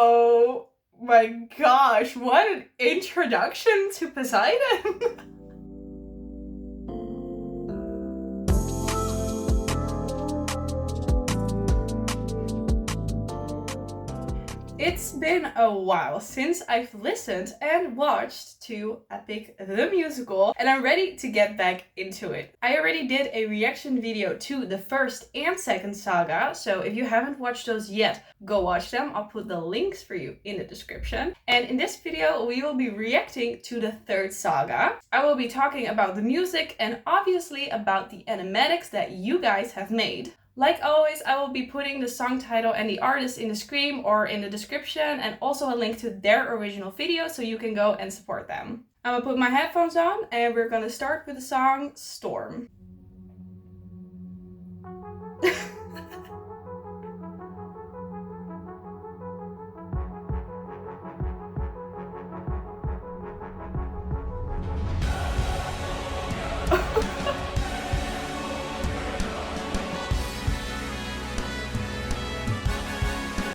Oh my gosh, what an introduction to Poseidon! It's been a while since I've listened and watched to Epic the Musical, and I'm ready to get back into it. I already did a reaction video to the first and second saga, so if you haven't watched those yet, go watch them. I'll put the links for you in the description. And in this video, we will be reacting to the third saga. I will be talking about the music and obviously about the animatics that you guys have made. Like always, I will be putting the song title and the artist in the screen or in the description, and also a link to their original video so you can go and support them. I'm gonna put my headphones on and we're gonna start with the song Storm.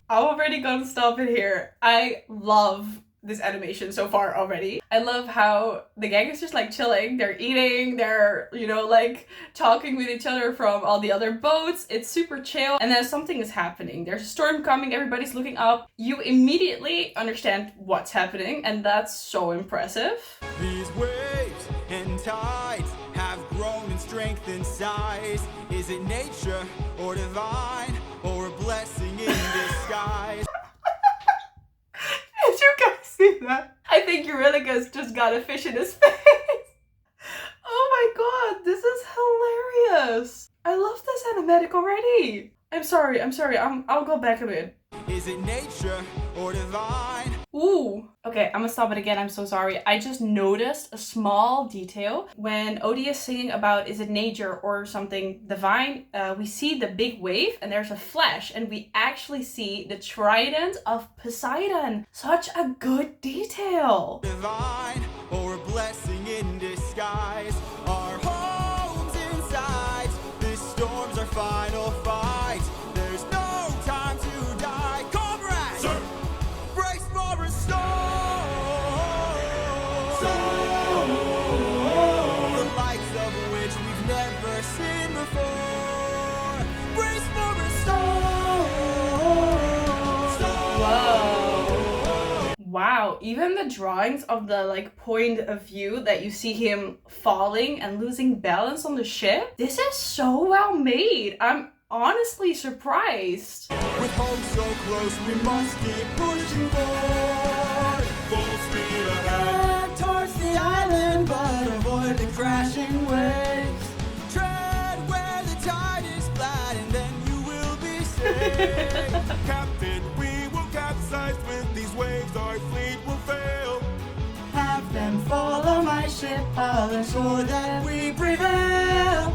I'm already gonna stop it here. I love this animation so far already. I love how the gang is just like chilling. They're eating, they're, you know, like talking with each other from all the other boats. It's super chill. And then something is happening. There's a storm coming, everybody's looking up. You immediately understand what's happening, and that's so impressive. These waves and tides have grown in strength and size. Is it nature or divine or a blessing in disguise? Did you guys see that? I think Eurylochus just got a fish in his face. Oh my god, this is hilarious. I love this animatic already. I'm sorry, I'll go back a bit. Is it nature or divine? Ooh, okay, I'm gonna stop it again, I'm so sorry. I just noticed a small detail. When Odie is singing about is it nature or something divine, we see the big wave and there's a flash and we actually see the trident of Poseidon. Such a good detail. Divine or a blessing in disguise. Our homes inside. This storm's our final fight. There's no time to die. Comrades! Sir! Brace for a storm! The likes of which we've never seen before. Brace for a storm! Whoa. Wow, even the drawings of the like point of view that you see him falling and losing balance on the ship, this is so well made. I'm honestly surprised. With hope so close, we must keep pushing forward. Full speed ahead towards the island, but avoid the crashing waves. Tread where the tide is flat, and then you will be safe. Captain, we will capsize with these waves. Our fleet will fail. Have them follow my ship, I'll ensure that we prevail.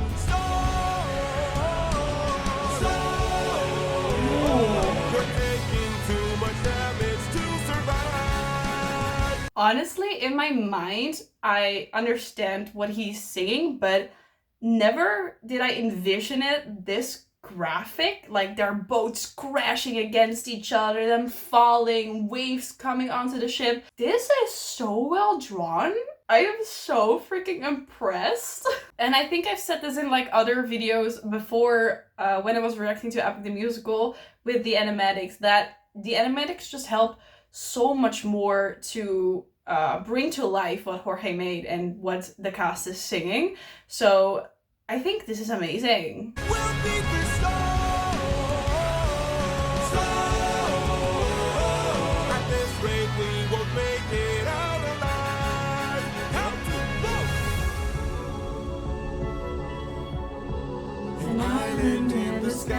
Honestly, in my mind, I understand what he's singing, but never did I envision it this graphic. Like their boats crashing against each other, them falling, waves coming onto the ship. This is so well drawn. I am so freaking impressed. And I think I've said this in like other videos before when I was reacting to Epic the Musical with the animatics, that the animatics just help so much more to bring to life what Jorge made and what the cast is singing. So I think this is amazing. We'll beat the storm. At this rate, we won't make it out alive. Help to An island in the sky.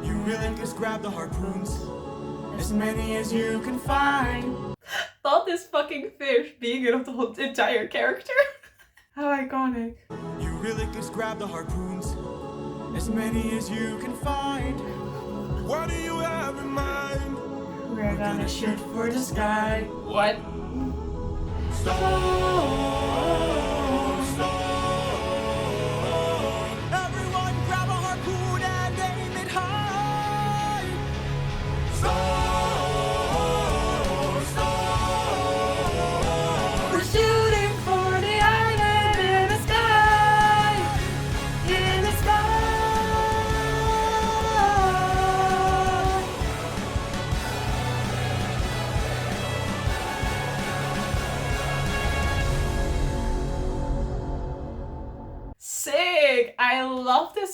You really just grab the harpoons, as many as you can find. Thought this fucking fish being in the whole entire character. How iconic. You really just grab the harpoons, as many as you can find. What do you have in mind? We're gonna shoot for the sky. What? Storm, storm. Everyone grab a harpoon and aim it high.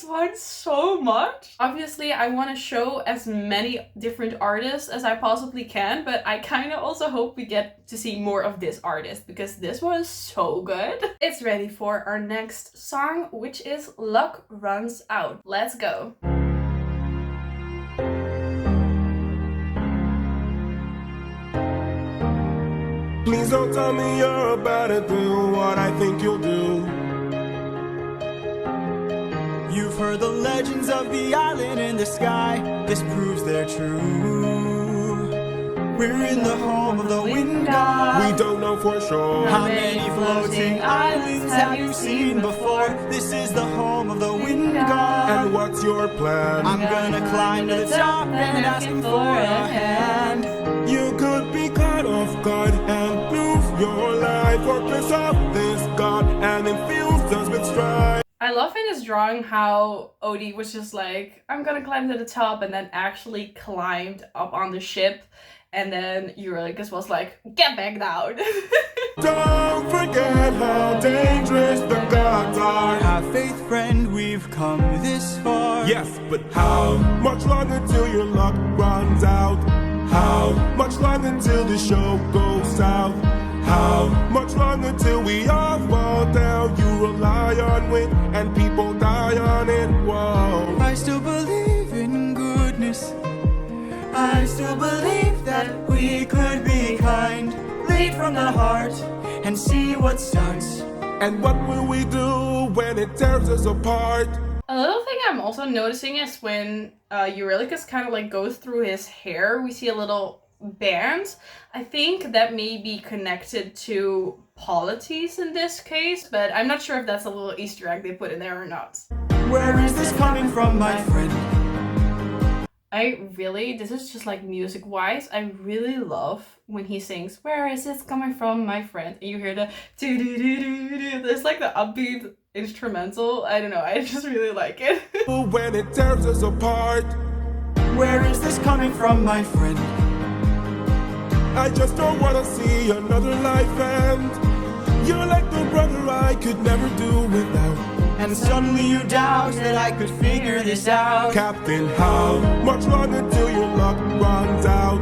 this one so much. Obviously, I want to show as many different artists as I possibly can, but I kind of also hope we get to see more of this artist because this was so good. It's ready for our next song, which is Luck Runs Out. Let's go. Please don't tell me you're about to do what I think you'll do. You've heard the legends of the island in the sky. This proves they're true. We're in the home of the wind god. We don't know for sure. How many floating islands have you seen before? This is the home of the wind god. And what's your plan? I'm gonna climb to the top and ask him for a hand. You could be caught off guard and lose your life, or piss off this god and infuse us with strife. I love in his drawing how Odie was just like, I'm gonna climb to the top, and then actually climbed up on the ship, and then Eurylochus was like, get back down. Don't forget how dangerous the gods are. Have faith, friend, we've come this far. Yes, but how much longer till your luck runs out? How much longer till the show goes south? How much longer till we all fall down? You rely on wit and people die on it, whoa. I still believe in goodness. I still believe that we could be kind, lead from the heart and see what starts. And what will we do when it tears us apart? A little thing I'm also noticing is when Eurylochus kind of like goes through his hair, we see a little band. I think that may be connected to polities in this case, but I'm not sure if that's a little Easter egg they put in there or not. Where is this coming from, my friend? This is just like music wise, I really love when he sings, where is this coming from, my friend? And you hear the do-do-do-do-do. There's like the upbeat instrumental. I don't know, I just really like it. When it tears us apart. Where is this coming from, my friend? I just don't wanna see another life end. You're like the brother I could never do without. And suddenly you doubt that I could figure this out. Captain, how much longer till your luck runs out?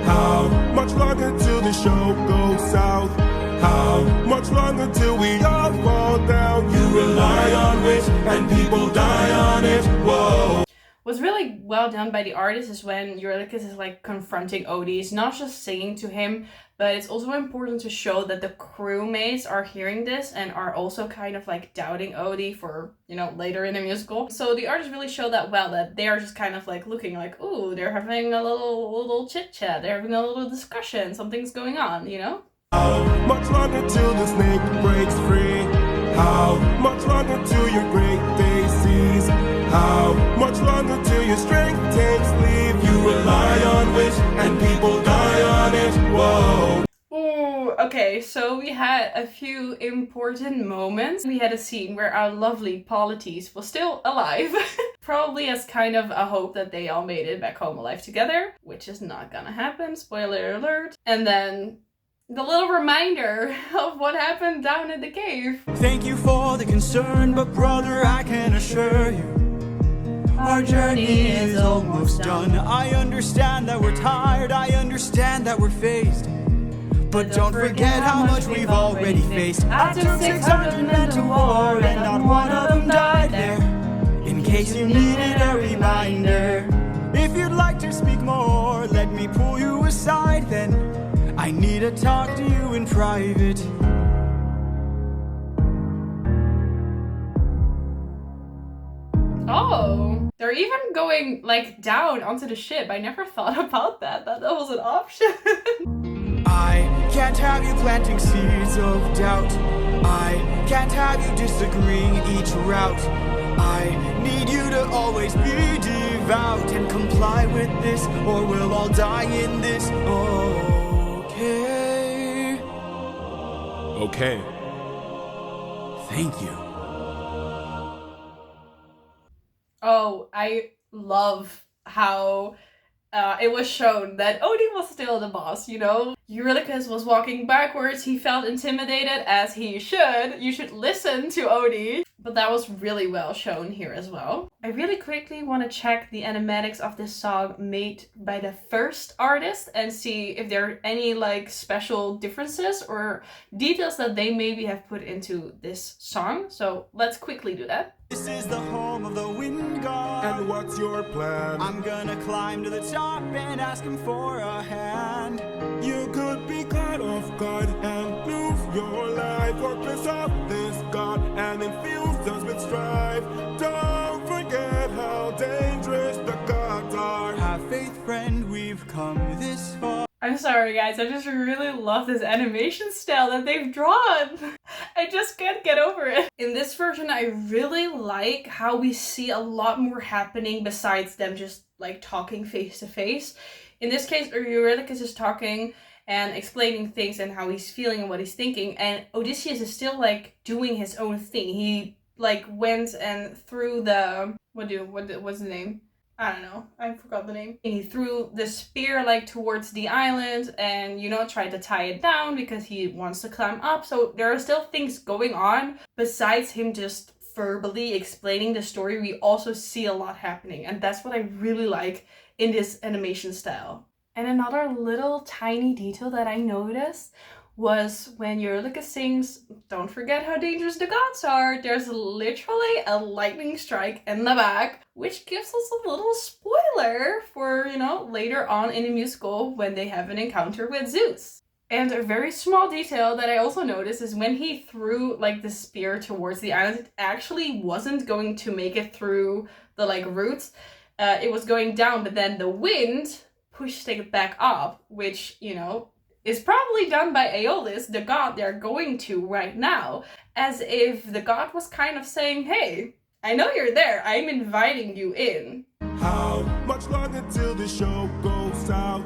How much longer till the show goes south? How much longer till we all fall down? You rely on wit and people die on it, whoa. What's really well done by the artist is when Eurylochus is like confronting Odie. It's not just singing to him, but it's also important to show that the crewmates are hearing this and are also kind of like doubting Odie for, you know, later in the musical. So the artist really showed that well, that they are just kind of like looking like, ooh, they're having a little chit chat, they're having a little discussion, something's going on, you know? How much longer till the snake breaks free? How much longer till your great day sees? How much longer till your strength takes leave? You rely on wit and people die on it, whoa. Ooh, okay, so we had a few important moments. We had a scene where our lovely Polites was still alive. Probably as kind of a hope that they all made it back home alive together, which is not gonna happen, spoiler alert. And then the little reminder of what happened down in the cave. Thank you for the concern, but brother, I can assure you, our journey is almost done. I understand that we're tired, I understand that we're phased, but don't forget how much we've already faced. I took 600 men to war, and not one of them died there. In case you needed a reminder, if you'd like to speak more, let me pull you aside then. I need to talk to you in private. Oh, they're even going like down onto the ship. I never thought about that. That was an option. I can't have you planting seeds of doubt. I can't have you disagreeing each route. I need you to always be devout and comply with this, or we'll all die in this. Okay. Okay. Thank you. Oh, I love how it was shown that Odie was still the boss, you know? Eurylochus was walking backwards, he felt intimidated, as he should. You should listen to Odie. But that was really well shown here as well. I really quickly want to check the animatics of this song made by the first artist and see if there are any like special differences or details that they maybe have put into this song. So let's quickly do that. This is the home of the wind god. And what's your plan? I'm gonna climb to the top and ask him for a hand. You could be caught off guard and lose your life. Worthless of this god and infused us with strife. Don't forget how dangerous the gods are. Have faith, friend, we've come this far. I'm sorry guys, I just really love this animation style that they've drawn. I just can't get over it. In this version, I really like how we see a lot more happening besides them just like talking face to face. In this case, Eurylochus is talking and explaining things and how he's feeling and what he's thinking, and Odysseus is still like doing his own thing. He like went and threw the what's the name? I don't know, I forgot the name. He threw the spear like towards the island and, you know, tried to tie it down because he wants to climb up. So there are still things going on besides him just verbally explaining the story. We also see a lot happening, and that's what I really like in this animation style. And another little tiny detail that I noticed was when Eurylochus sings, "Don't forget how dangerous the gods are," there's literally a lightning strike in the back, which gives us a little spoiler for, you know, later on in the musical when they have an encounter with Zeus. And a very small detail that I also noticed is when he threw like the spear towards the island, it actually wasn't going to make it through the like roots. It was going down, but then the wind pushed it back up, which, you know, is probably done by Aeolus, the god they're going to right now, as if the god was kind of saying, hey, I know you're there, I'm inviting you in. How much longer till the show goes south?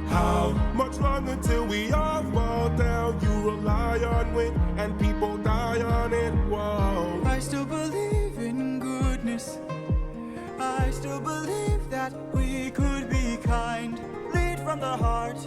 How much longer till we all fall down? You rely on wind and people die on it, whoa. I still believe in goodness. I still believe that we could be kind. Lead from the heart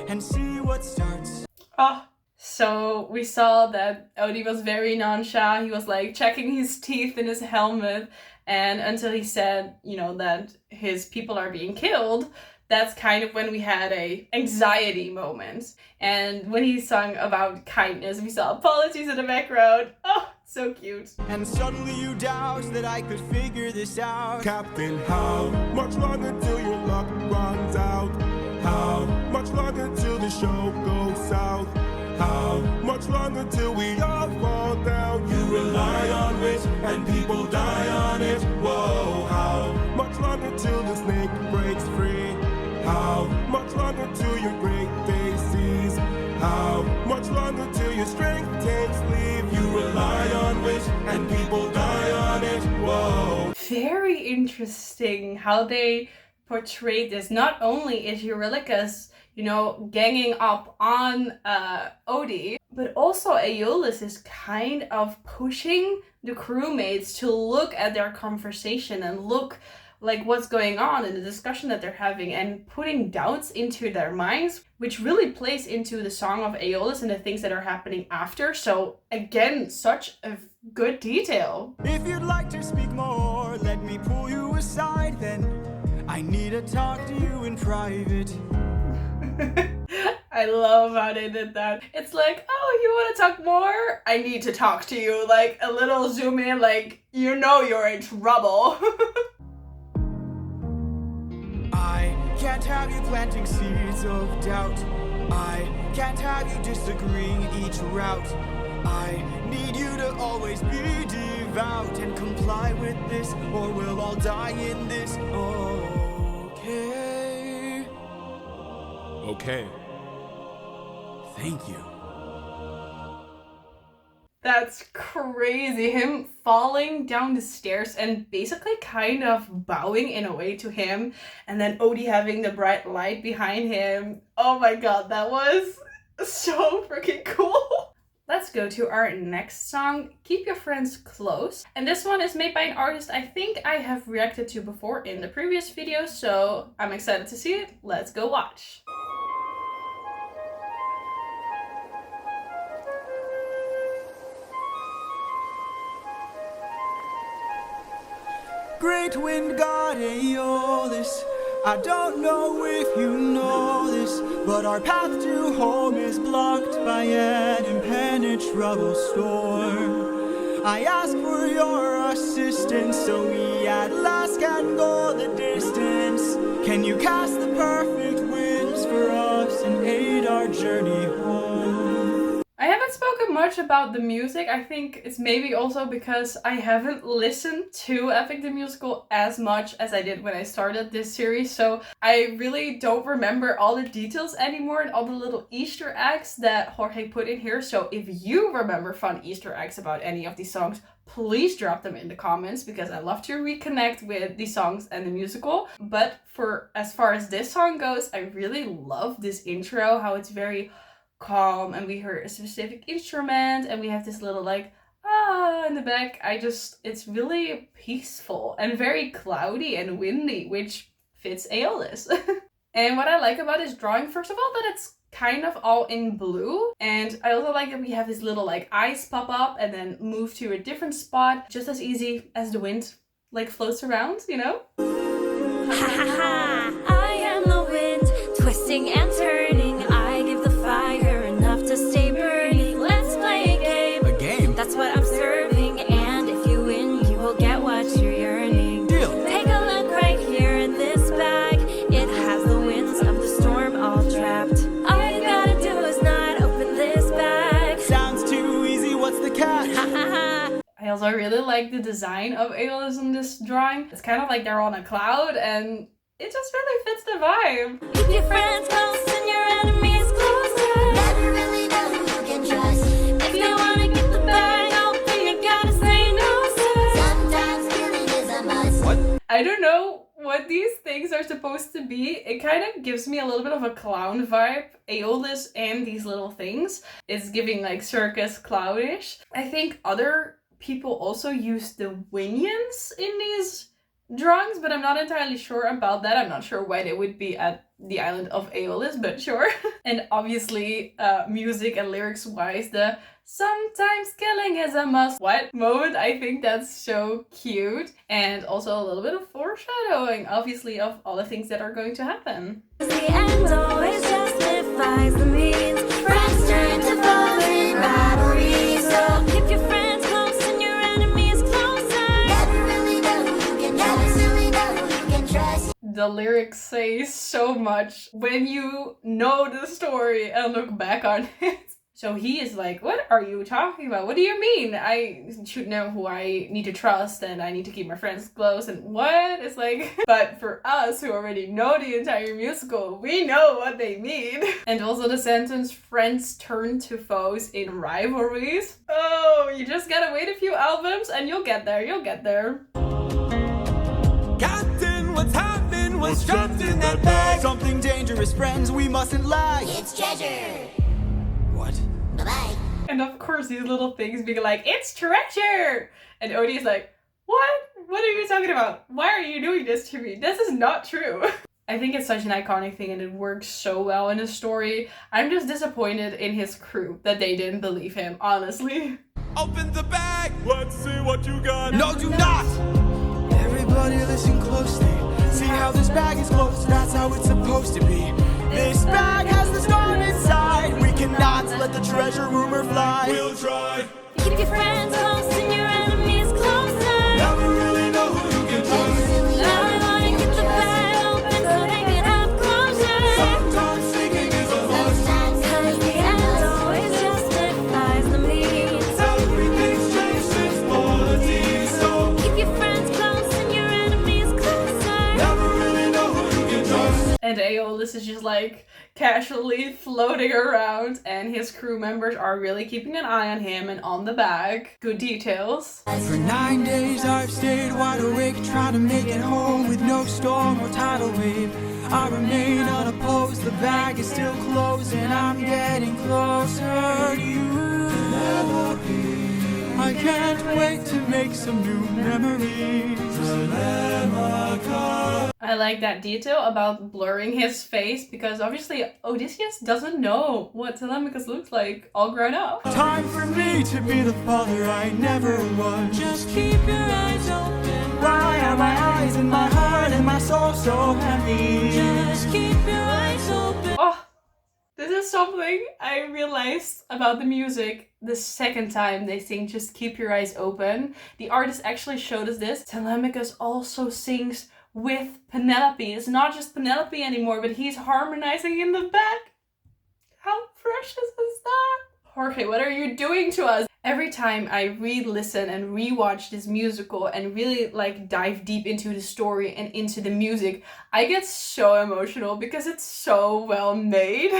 and see what starts. Oh, so we saw that Odie was very nonchalant. He was like checking his teeth in his helmet, and until he said, you know, that his people are being killed, that's kind of when we had a anxiety moment. And when he sung about kindness, we saw apologies in the background. Oh, so cute. And suddenly you doubt that I could figure this out. Captain, how much longer till your luck runs out? How much longer till the show goes south? How much longer till we all fall down? You rely on it and people die on it, whoa. How much longer till the snake breaks free? How much longer till your great day sees? How much longer till your strength takes leave? You rely on it and people die on it, whoa. Very interesting how they portrayed this. Not only is Eurylochus, you know, ganging up on Odie, but also Aeolus is kind of pushing the crewmates to look at their conversation and look like what's going on in the discussion that they're having and putting doubts into their minds, which really plays into the song of Aeolus and the things that are happening after. So again, such a good detail. If you'd like to speak more, let me pull you aside then. I need to talk to you in private. I love how they did that. It's like, oh, you want to talk more? I need to talk to you. Like a little zoom in, like, you know you're in trouble. I can't have you planting seeds of doubt. I can't have you disagreeing each route. I need you to always be devout and comply with this, or we'll all die in this. Okay. Okay. Thank you. That's crazy. Him falling down the stairs and basically kind of bowing in a way to him, and then Odie having the bright light behind him. Oh my god, that was so freaking cool. Let's go to our next song, Keep Your Friends Close. And this one is made by an artist I think I have reacted to before in the previous video, so I'm excited to see it. Let's go watch. Great wind god Aeolus, I don't know if you know this, but our path to home is blocked by an impenetrable storm. I ask for your assistance so we at last can go the distance. Can you cast the perfect winds for us and aid our journey home? I haven't spoken much about the music. I think it's maybe also because I haven't listened to Epic the Musical as much as I did when I started this series, so I really don't remember all the details anymore and all the little Easter eggs that Jorge put in here. So if you remember fun Easter eggs about any of these songs, please drop them in the comments because I love to reconnect with the songs and the musical. But for as far as this song goes, I really love this intro, how it's very calm and we heard a specific instrument and we have this little like in the back. It's really peaceful and very cloudy and windy, which fits Aeolus. And what I like about this drawing, first of all, that it's kind of all in blue, and I also like that we have this little like eyes pop up and then move to a different spot just as easy as the wind like floats around, you know? Ha ha ha! I am the wind, twisting and turning. I give the fire enough to stay burning. Let's play a game. A game? That's what I'm serving, and if you win, you will get what you're yearning. Deal. Take a look right here in this bag. It has the winds of the storm all trapped. All you gotta do is not open this bag. Sounds too easy, what's the catch? Ha ha ha! I also really like the design of Aeolus in this drawing. It's kind of like they're on a cloud and it just really fits the vibe. Keep your friends close and your enemies closer. Never really know who you can trust. If you wanna get the bag open, you gotta say no, sir. Sometimes killing is a must. What? I don't know what these things are supposed to be. It kind of gives me a little bit of a clown vibe. Aeolus and these little things. It's giving like circus clownish. I think other people also use the winions in these drawings, but I'm not entirely sure about that. I'm not sure why they would be at the island of Aeolus, but sure. And obviously, music and lyrics wise, the sometimes killing is a must what moment, I think that's so cute. And also a little bit of foreshadowing, obviously, of all the things that are going to happen. The end always justifies the means. Friends turn to foes in rivalry. So keep your friends close and your enemies closer. Never really know who you can trust. Never really know who you can trust. The lyrics say so much when you know the story and look back on it. So he is like, what are you talking about? What do you mean? I should know who I need to trust and I need to keep my friends close and what? It's like, but for us who already know the entire musical, we know what they mean. And also the sentence, friends turn to foes in rivalries. Oh, you just gotta wait a few albums and you'll get there, you'll get there. Captain, what's happened? What's trapped in that bag? Something dangerous, friends, we mustn't lag. It's treasure. What? Bye-bye. And of course these little things being like, it's treasure! And Odie is like, what? What are you talking about? Why are you doing this to me? This is not true. I think it's such an iconic thing and it works so well in the story. I'm just disappointed in his crew that they didn't believe him, honestly. Open the bag! Let's see what you got. No, do not! Everybody listen closely. See how this bag is closed, that's how it's supposed to be. This bag has the storm inside. We cannot let the treasure rumor fly. We'll try. Keep your friends close and your enemies closer. Never really know who you can trust. Now we wanna get the bag open so they can have closure. Sometimes thinking is a must. Cause the end always justifies the means. Everything's changed since quality, so Keep your friends close and your enemies closer. never really know who you can trust. And Aeolus is just like casually floating around and his crew members are really keeping an eye on him and on the bag. Good details. For 9 days I've stayed wide awake, trying to make it home with no storm or tidal wave. I remain unopposed, the bag is still closed and I'm getting closer to you. I can't wait to make some new memories. I like that detail about blurring his face because obviously Odysseus doesn't know what Telemachus looks like all grown up. Time for me to be the father I never was. Just keep your eyes open. Why are my eyes and my heart and my soul so heavy? Just keep your eyes open. Oh, this is something I realized about the music the second time they sing Just Keep Your Eyes Open. The artist actually showed us this. Telemachus also sings with Penelope. It's not just Penelope anymore, but he's harmonizing in the back. How precious is that? Jorge, what are you doing to us? Every time I re-listen and re-watch this musical and really like dive deep into the story and into the music, I get so emotional because it's so well made.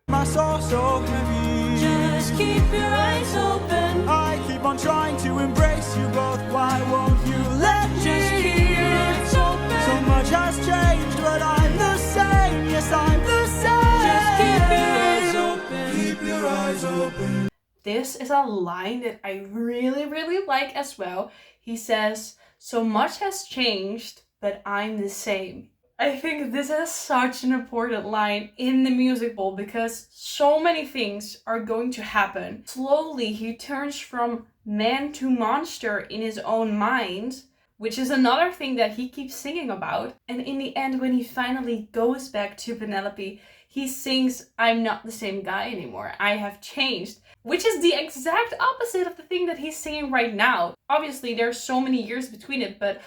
My soul so heavy. Just keep your eyes open. I keep on trying to embrace you both. Why won't you let me? Just keep your eyes open. So much has changed, but I'm the same. Yes, I'm the same. Just keep your eyes open. Keep your eyes open. This is a line that I really, really like as well. He says, so much has changed, but I'm the same. I think this is such an important line in the musical because so many things are going to happen. Slowly, he turns from man to monster in his own mind, which is another thing that he keeps singing about. And in the end, when he finally goes back to Penelope, he sings, I'm not the same guy anymore. I have changed. Which is the exact opposite of the thing that he's singing right now. Obviously, there's so many years between it, but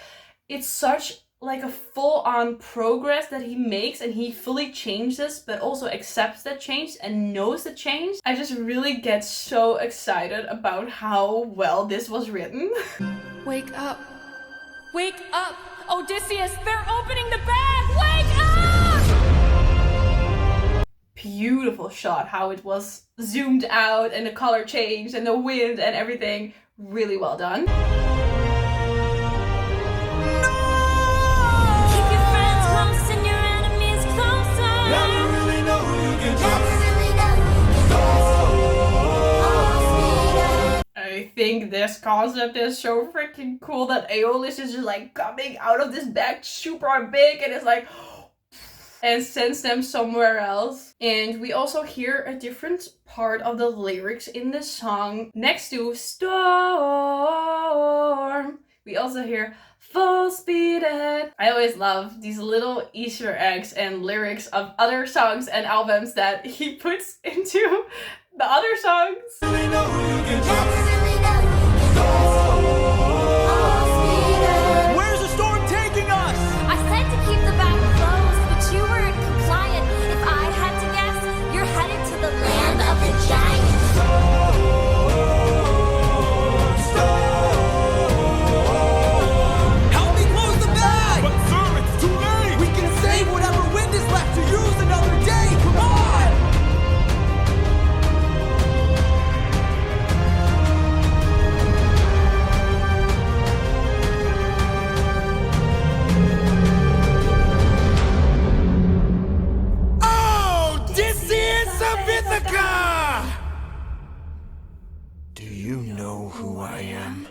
it's such like a full-on progress that he makes and he fully changes, but also accepts that change and knows the change. I just really get so excited about how well this was written. Wake up. Wake up! Odysseus, they're opening the bag! Wake up! Beautiful shot, how it was zoomed out and the color changed and the wind and everything. Really well done. Keep your friends close and your enemies closer. Never really know who you can trust. I think this concept is so freaking cool that Aeolus is just like coming out of this bag super big and it's like and sends them somewhere else. And we also hear a different part of the lyrics in the song next to storm. We also hear full speed ahead. I always love these little Easter eggs and lyrics of other songs and albums that he puts into the other songs. Really know who you can trust. Where's the storm taking us? I said to keep the bag closed, but you weren't compliant. If I had to guess, you're headed to the land of the giants. Help me close the bag! But sir, it's too late! We can save whatever wind is left to use another day! Come on! Odysseus of Ithaca! Do you know who I am?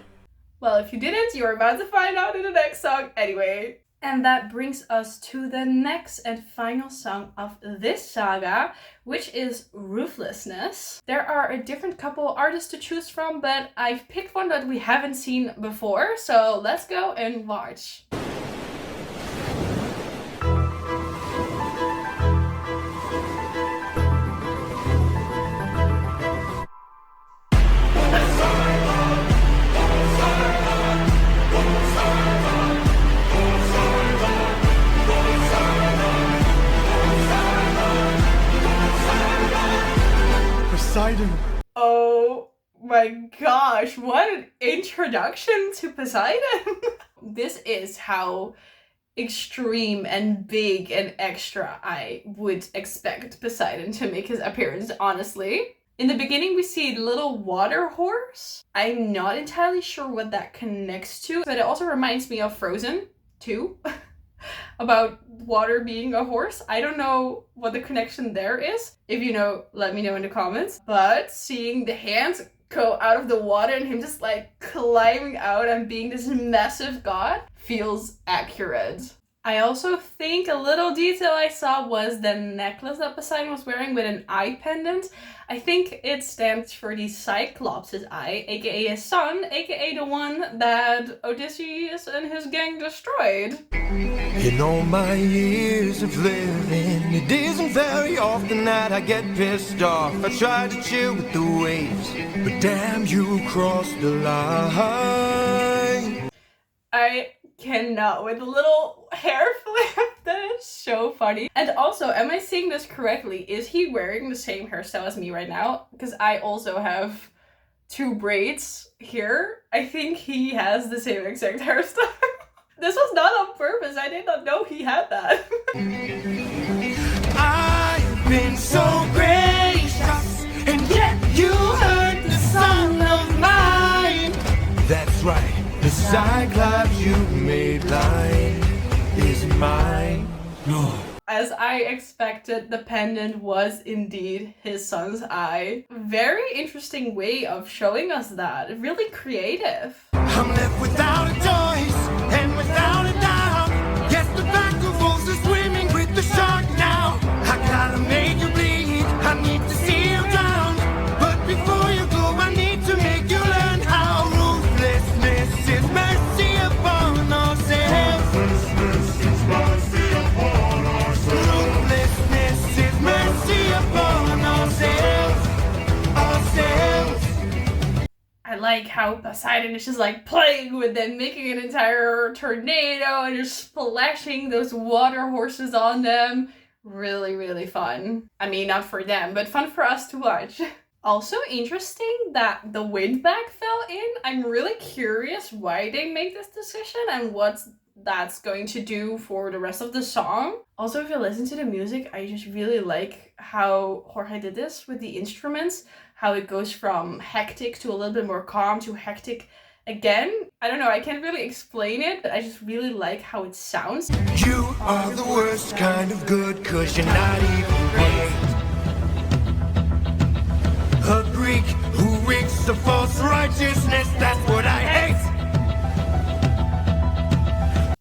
Well, if you didn't, you're about to find out in the next song anyway. And that brings us to the next and final song of this saga, which is Ruthlessness. There are a different couple artists to choose from, but I've picked one that we haven't seen before, so let's go and watch. Poseidon. Oh my gosh, what an introduction to Poseidon! This is how extreme and big and extra I would expect Poseidon to make his appearance, honestly. In the beginning, we see a little water horse. I'm not entirely sure what that connects to, but it also reminds me of Frozen 2. About water being a horse. I don't know what the connection there is. If you know, let me know in the comments. But seeing the hands go out of the water and him just like climbing out and being this massive god feels accurate. I also think a little detail I saw was the necklace that Poseidon was wearing with an eye pendant. I think it stands for the Cyclops' eye, aka his son, aka the one that Odysseus and his gang destroyed. In all my years of living, it isn't very often that I get pissed off. I try to chill with the waves, but damn, you crossed the line. I cannot, with a little hair flip. That is so funny. And also, am I seeing this correctly? Is he wearing the same hairstyle as me right now? Because I also have 2 braids here. I think he has the same exact hairstyle. This was not on purpose. I did not know he had that. I've been so gracious, and yet you heard the son of mine. That's right. The Cyclops you made blind is mine. No. As I expected, the pendant was indeed his son's eye. Very interesting way of showing us that. Really creative. I'm left without a choice and without a doubt. Yes, the back of wolves are swimming with the shark now. I gotta make you bleed. I need to see you drown. But before you go, I need to make you learn how ruthlessness is mercy upon ourselves. Ruthlessness is mercy upon ourselves. Ruthlessness is mercy upon ourselves. I like how Poseidon is just like playing with them, making an entire tornado and just splashing those water horses on them. Really, really fun. I mean, not for them, but fun for us to watch. Also interesting that the wind bag fell in. I'm really curious why they made this decision and what that's going to do for the rest of the song. Also, if you listen to the music, I just really like how Jorge did this with the instruments, how it goes from hectic to a little bit more calm to hectic again. I don't know, I can't really explain it, but I just really like how it sounds. You are the worst kind of good, 'cause you're not even great. A Greek who reeks of false righteousness, that's what I hate.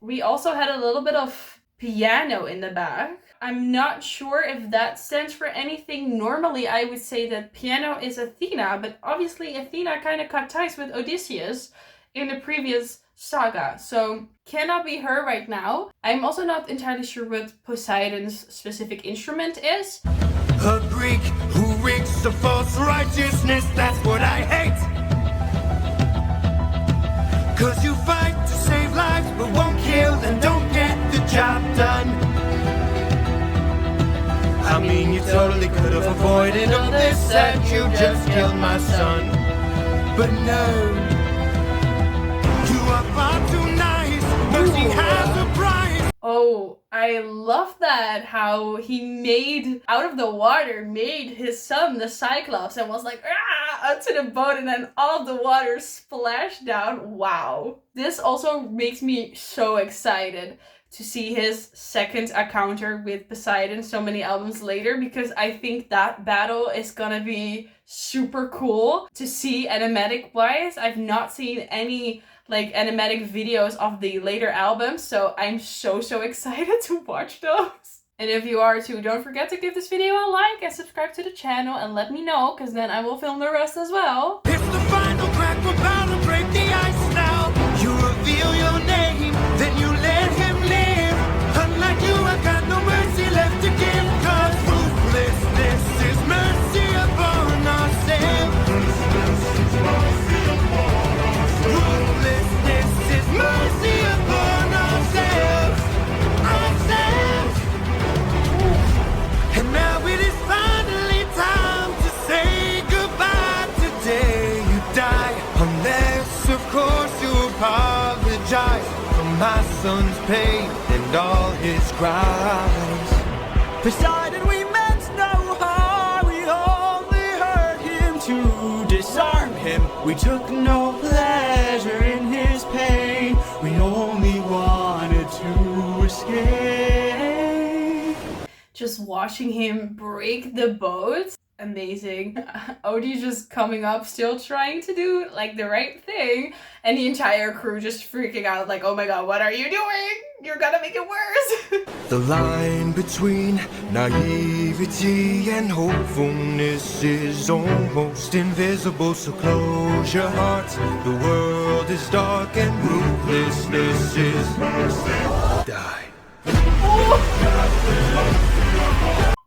We also had a little bit of piano in the back. I'm not sure if that stands for anything. Normally I would say that piano is Athena, but obviously Athena kind of cut ties with Odysseus in the previous saga, so cannot be her right now. I'm also not entirely sure what Poseidon's specific instrument is. A Greek who reeks of false righteousness, that's what I hate. 'Cause you fight to save lives but won't kill and don't get the job done. I mean, you totally could have avoided all this and you just killed my son. But no, you are far too nice, mercy has a price. Oh, I love that, how he made, out of the water, made his son, the Cyclops, and was like, onto the boat, and then all of the water splashed down. Wow. This also makes me so excited to see his second encounter with Poseidon so many albums later, because I think that battle is gonna be super cool to see animatic wise. I've not seen any like animatic videos of the later albums, so I'm so excited to watch those. And if you are too, don't forget to give this video a like and subscribe to the channel and let me know, because then I will film the rest as well. It's the final crack, we're bound to break the ice now. You reveal your name, then you let him live. Unlike you, I got no mercy left to give, 'cause ruthlessness is mercy upon ourselves. Ruthlessness is mercy upon ourselves. Ourselves. And now it is finally time to say goodbye. Today you die, unless of course you apologize for my son's pain and all his cries. Poseidon, we meant no harm, we only hurt him to disarm him. We took no pleasure in his pain, we only wanted to escape. Just watching him break the boat amazing. Odie just coming up, still trying to do like the right thing, and the entire crew just freaking out like, oh my god, what are you doing? You're gonna make it worse. The line between naivety and hopefulness is almost invisible, so close your heart. The world is dark and ruthlessness is die.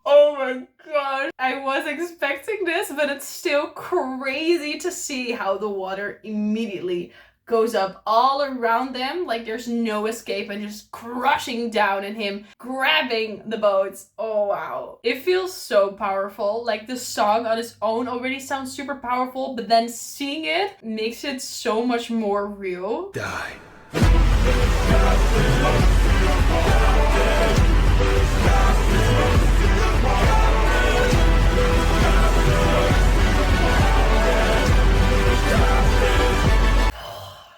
Oh my god. I was expecting this, but it's still crazy to see how the water immediately goes up all around them, like there's no escape, and just crushing down, and him grabbing the boats. Oh wow. It feels so powerful. Like the song on its own already sounds super powerful, but then seeing it makes it so much more real. Die.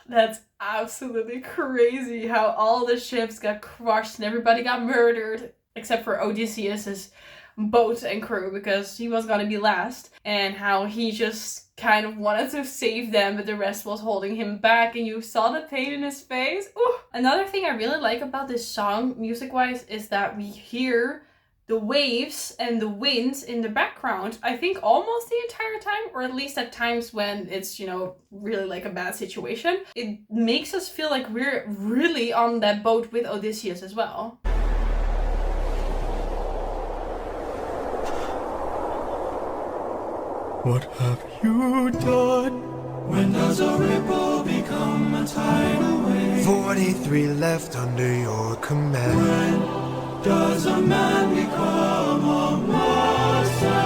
That's absolutely crazy how all the ships got crushed and everybody got murdered except for Odysseus's boat and crew, because he was gonna be last, and how he just kind of wanted to save them, but the rest was holding him back, and you saw the pain in his face. Ooh. Another thing I really like about this song, music-wise, is that we hear the waves and the winds in the background, I think almost the entire time, or at least at times when it's, you know, really like a bad situation. It makes us feel like we're really on that boat with Odysseus as well. What have you done? When does a ripple become a tidal wave? 43 left under your command. When does a man become a monster?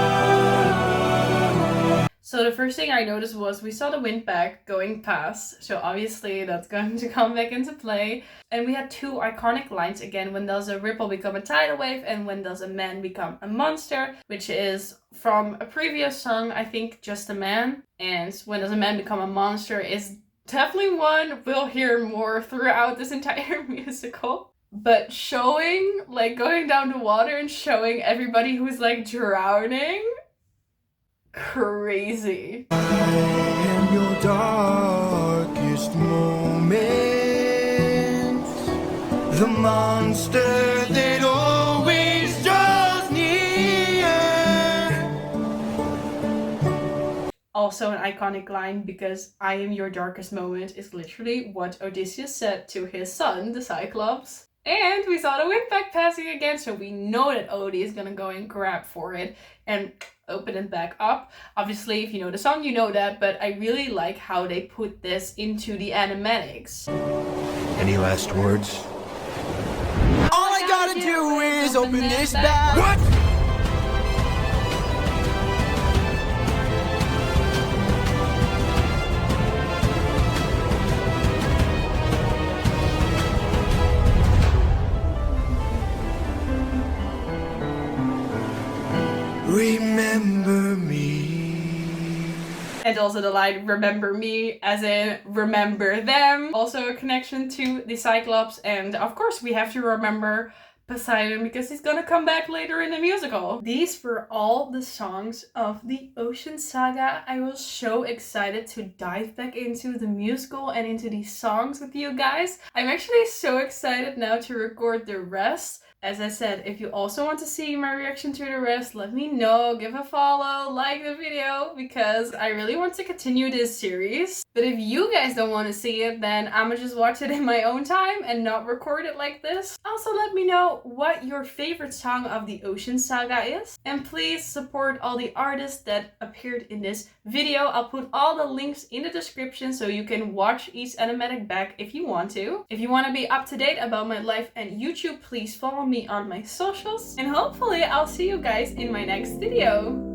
So the first thing I noticed was we saw the wind back going past, so obviously that's going to come back into play. And we had two iconic lines again: when does a ripple become a tidal wave, and when does a man become a monster, which is from a previous song, I think, Just a Man. And when does a man become a monster is definitely one we'll hear more throughout this entire musical. But showing, like, going down the water and showing everybody who's like drowning, crazy. I am your darkest moment, the monster that always draws near. Also an iconic line, because I am your darkest moment is literally what Odysseus said to his son, the Cyclops. And we saw the wind back passing again, so we know that Odie is gonna go and grab for it and open it back up. Obviously, if you know the song, you know that, but I really like how they put this into the animatics. Any last words? All I gotta do is open this bag. What? Remember me. And also the line, remember me, as in remember them. Also a connection to the Cyclops, and of course we have to remember Poseidon because he's gonna come back later in the musical. These were all the songs of the Ocean Saga. I was so excited to dive back into the musical and into these songs with you guys. I'm actually so excited now to record the rest. As I said, if you also want to see my reaction to the rest, let me know, give a follow, like the video, because I really want to continue this series. But if you guys don't want to see it, then I'ma just watch it in my own time and not record it like this. Also, let me know what your favorite song of the Ocean Saga is. And please support all the artists that appeared in this video. I'll put all the links in the description so you can watch each animatic back if you want to. If you want to be up to date about my life and YouTube, please follow me on my socials, and hopefully I'll see you guys in my next video.